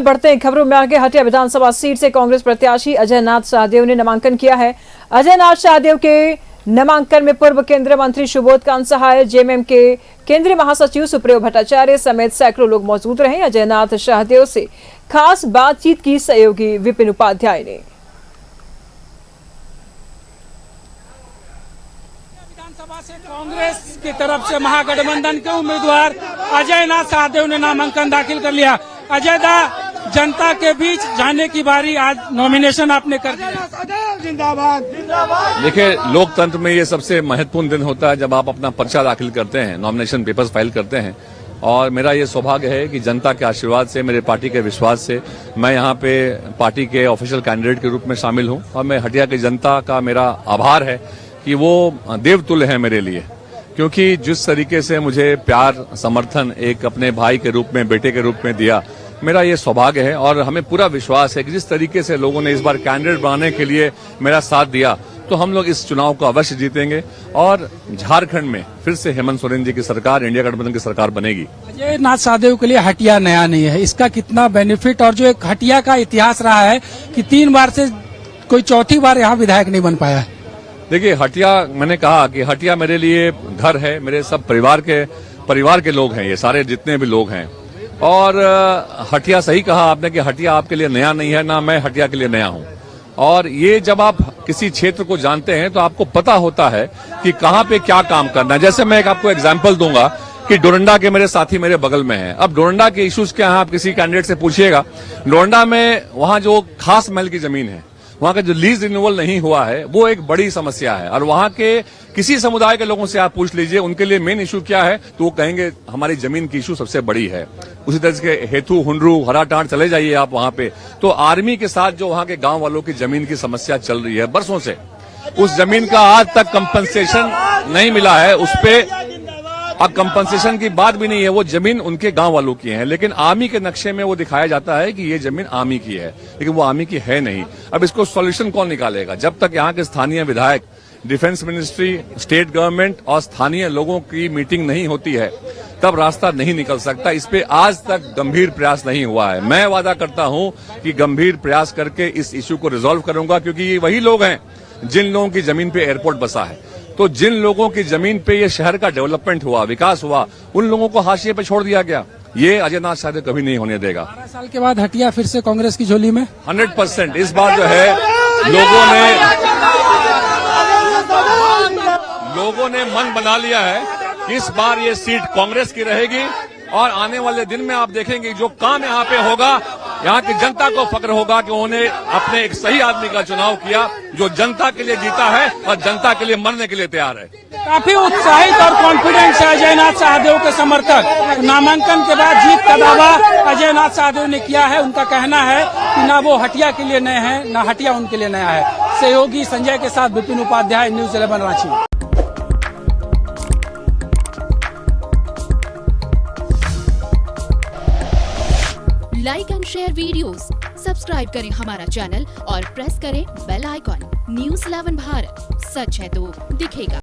बढ़ते हैं खबरों में आगे। हटिया विधानसभा सीट से कांग्रेस प्रत्याशी अजय नाथ शाहदेव ने नामांकन किया है। अजय नाथ शाहदेव के नामांकन में पूर्व केंद्रीय मंत्री सुबोध कांत सहाय, जेएमएम के केंद्रीय महासचिव सुप्रियो भट्टाचार्य समेत सैकड़ों लोग मौजूद रहे। अजय नाथ शाहदेव से खास बातचीत की सहयोगी विपिन उपाध्याय ने। विधानसभा से कांग्रेस की तरफ से महागठबंधन के उम्मीदवार अजय नाथ शाहदेव ने नामांकन दाखिल कर लिया। अजय दा, जनता के बीच जाने की बारी, आज नॉमिनेशन आपने कर दिया। जिंदाबाद। देखिए, लोकतंत्र में ये सबसे महत्वपूर्ण दिन होता है जब आप अपना पर्चा दाखिल करते हैं, नॉमिनेशन पेपर्स फाइल करते हैं। और मेरा ये सौभाग्य है कि जनता के आशीर्वाद से, मेरे पार्टी के विश्वास से मैं यहाँ पे पार्टी के ऑफिशियल कैंडिडेट के रूप में शामिल हूँ। और मैं हटिया की जनता का मेरा आभार है कि वो देवतुल्य है मेरे लिए, क्योंकि जिस तरीके से मुझे प्यार, समर्थन एक अपने भाई के रूप में, बेटे के रूप में दिया, मेरा ये सौभाग्य है। और हमें पूरा विश्वास है कि जिस तरीके से लोगों ने इस बार कैंडिडेट बनाने के लिए मेरा साथ दिया, तो हम लोग इस चुनाव को अवश्य जीतेंगे और झारखंड में फिर से हेमंत सोरेन जी की सरकार, इंडिया गठबंधन की सरकार बनेगी। अजय नाथ शाहदेव के लिए हटिया नया नहीं है, इसका कितना बेनिफिट, और जो एक हटिया का इतिहास रहा है कि 3 बार से कोई चौथी बार यहाँ विधायक नहीं बन पाया है। देखिए, हटिया, मैंने कहा कि हटिया मेरे लिए घर है, मेरे सब परिवार के लोग हैं, ये सारे जितने भी लोग हैं। और हटिया, सही कहा आपने कि हटिया आपके लिए नया नहीं है, ना मैं हटिया के लिए नया हूं। और ये जब आप किसी क्षेत्र को जानते हैं तो आपको पता होता है कि कहां पे क्या काम करना है। जैसे मैं आपको एग्जांपल दूंगा कि डोरंडा के मेरे साथी मेरे बगल में हैं। अब डोरंडा के इश्यूज क्या हैं, आप किसी कैंडिडेट से पूछिएगा। डोरंडा में वहां जो खास महल की जमीन है, वहां का जो लीज रिन्यूअल नहीं हुआ है, वो एक बड़ी समस्या है। और वहां के किसी समुदाय के लोगों से आप पूछ लीजिए, उनके लिए मेन इशू क्या है, तो वो कहेंगे हमारी जमीन की इशू सबसे बड़ी है। उसी तरह के हेतु, हुंडरू, हराटांड चले जाइए आप वहां पे, तो आर्मी के साथ जो वहां के गांव वालों की जमीन की समस्या चल रही है बरसों से, उस जमीन का आज तक कंपनसेशन नहीं मिला है। उस पे अब कंपनसेशन की बात भी नहीं है, वो जमीन उनके गांव वालों की है। लेकिन आर्मी के नक्शे में वो दिखाया जाता है कि ये जमीन आर्मी की है, लेकिन वो आर्मी की है नहीं। अब इसको सॉल्यूशन कौन निकालेगा? जब तक यहाँ के स्थानीय विधायक, डिफेंस मिनिस्ट्री, स्टेट गवर्नमेंट और स्थानीय लोगों की मीटिंग नहीं होती है, तब रास्ता नहीं निकल सकता। इस पे आज तक गंभीर प्रयास नहीं हुआ है। मैं वादा करता हूं कि गंभीर प्रयास करके इस इश्यू को रिजॉल्व करूंगा, क्योंकि ये वही लोग हैं जिन लोगों की जमीन पे एयरपोर्ट बसा है। तो जिन लोगों की जमीन पे ये शहर का डेवलपमेंट हुआ, विकास हुआ, उन लोगों को हाशिए पे छोड़ दिया गया। ये अजय नाथ शाहदेव कभी नहीं होने देगा। 12 साल के बाद हटिया फिर से कांग्रेस की झोली में 100%। इस बार जो है लोगों ने मन बना लिया है कि इस बार ये सीट कांग्रेस की रहेगी। और आने वाले दिन में आप देखेंगे जो काम यहाँ पे होगा, यहाँ की जनता को फक्र होगा कि उन्होंने अपने एक सही आदमी का चुनाव किया, जो जनता के लिए जीता है और जनता के लिए मरने के लिए तैयार है। काफी उत्साहित और कॉन्फिडेंस है अजय नाथ शाहदेव के समर्थक। नामांकन के बाद जीत का दावा अजय नाथ शाहदेव ने किया है। उनका कहना है कि ना वो हटिया के लिए नए हैं, ना हटिया उनके लिए नया है। सहयोगी संजय के साथ Vipin Upadhyay, news 11 Ranchi. Like and share videos, subscribe करें हमारा चैनल और प्रेस करें बेल आइकॉन। न्यूज 11 भारत, सच है तो दिखेगा।